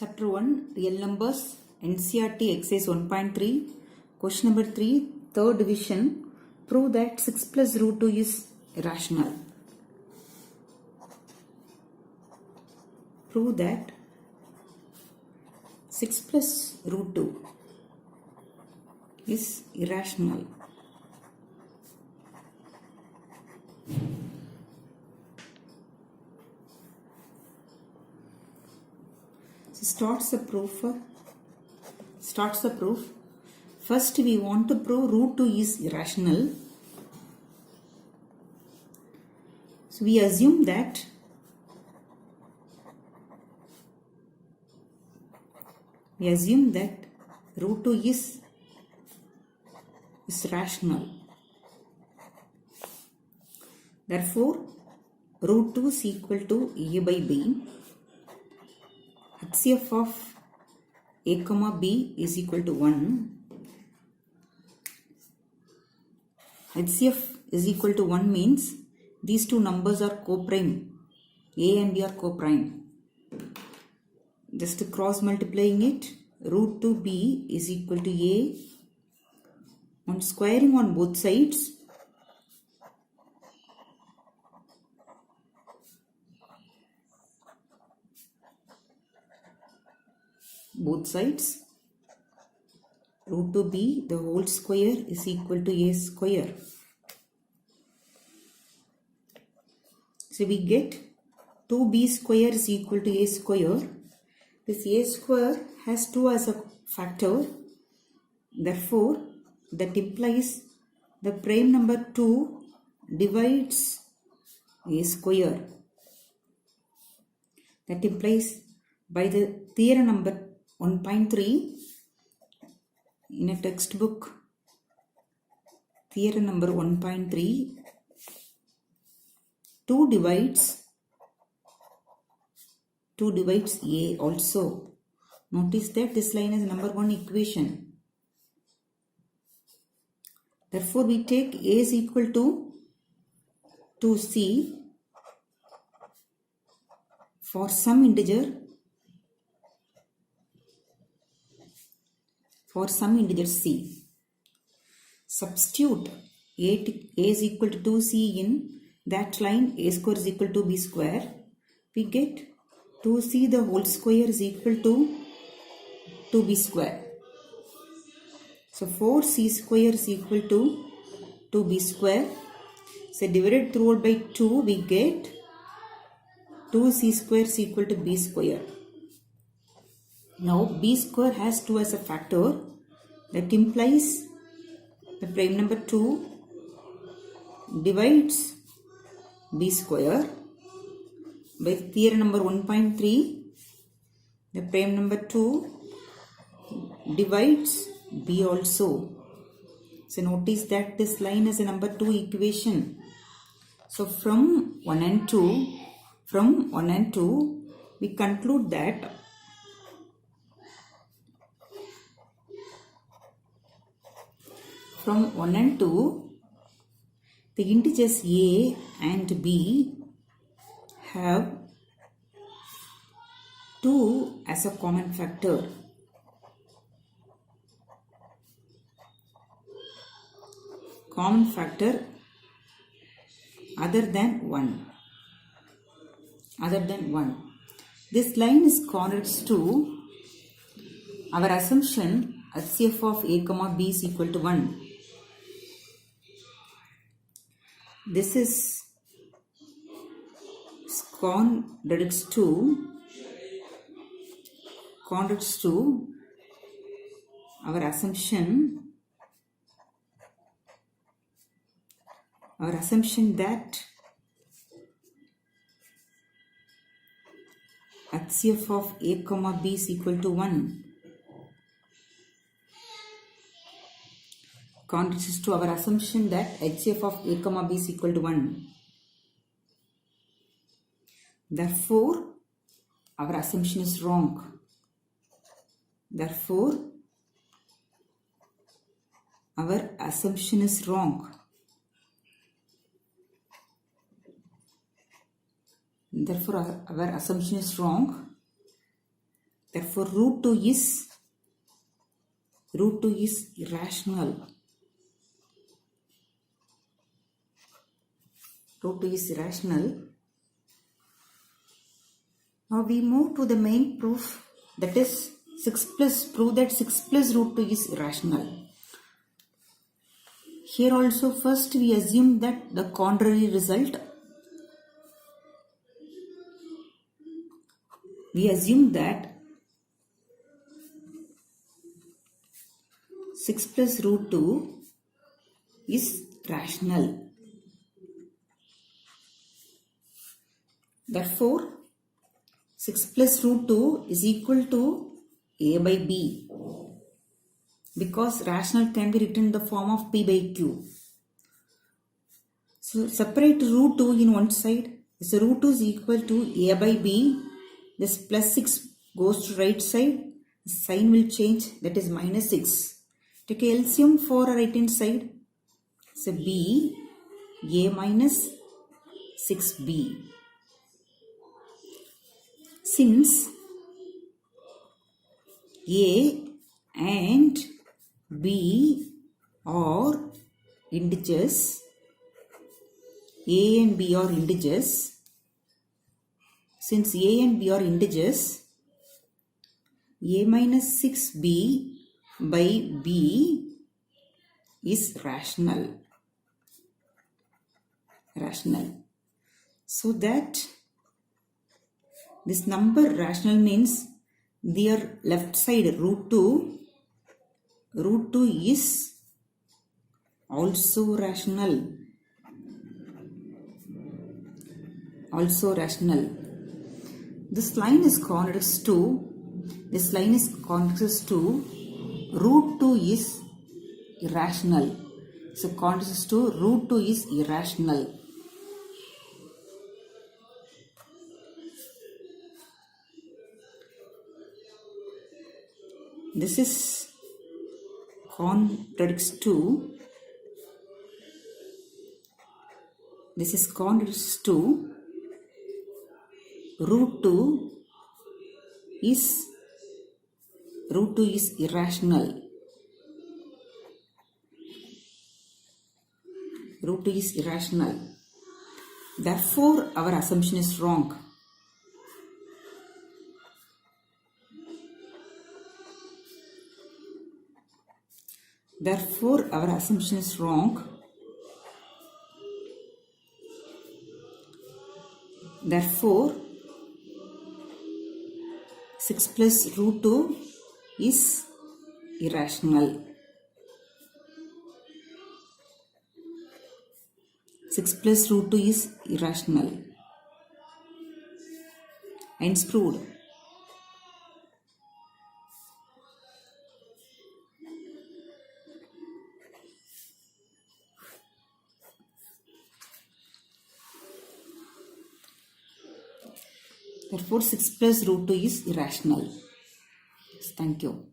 Chapter 1 Real Numbers NCERT Exercise 1.3 Question number 3 Third division Prove that 6 plus root 2 is irrational. Prove that 6 plus root 2 is irrational. So starts the proof. First we want to prove root 2 is irrational. So we assume that root 2 is rational. Therefore, root 2 is equal to a by b. HCF of a comma b is equal to 1. HCF is equal to 1 means these two numbers are co-prime. A and b are co-prime. Just cross multiplying it, root 2b is equal to a. On squaring on both sides, root 2b the whole square is equal to a square. So we get 2b square is equal to a square. This a square has 2 as a factor. Therefore, that implies the prime number 2 divides a square. That implies by the theorem number 1.3 in a textbook, theorem number 1.3, 2 divides a also. Notice that this line is number 1 equation. Therefore, we take a is equal to 2c for some integer c. Substitute a is equal to 2c in that line, a square is equal to b square. We get 2c the whole square is equal to 2b square. So 4c square is equal to 2b square. So divided throughout by 2, we get 2c square is equal to b square. Now b square has 2 as a factor. That implies the prime number 2 divides b square. By theorem number 1.3, the prime number 2 divides b also. So notice that this line is a number 2 equation. So from 1 and 2, we conclude that from 1 and 2, the integers a and b have 2 as a common factor. Common factor other than 1. This line is correlates to our assumption HCF of a comma b is equal to 1. This is contradicts to our assumption that HCF of a comma b is equal to 1. Contradicts to our assumption that HCF of a comma b is equal to 1. Therefore, our assumption is wrong. Therefore, our assumption is wrong. Therefore, our assumption is wrong. Therefore, root 2 is irrational. Root 2 is irrational. Now we move to the main proof, that is prove that 6 plus root 2 is irrational. Here also first we assume that the contrary result. We assume that 6 plus root 2 is rational. Therefore, 6 plus root 2 is equal to a by b, because rational can be written in the form of p by q. So separate root 2 in one side. So root 2 is equal to a by b. This plus 6 goes to right side. The sign will change, that is minus 6. Take a LCM for a right hand side. So b, a minus 6b. Since a and b are integers, since a and b are integers, a minus 6b by b is rational. So that this number rational means their left side root 2 is also rational. This line is convex to root 2 is irrational. So convex to root 2 is irrational. This is contradicts to root 2 is irrational. Root 2 is irrational. Therefore, our assumption is wrong. Therefore, 6 plus root 2 is irrational. 6 plus root 2 is irrational. Hence proved. Therefore, 6 plus root 2 is irrational. Thank you.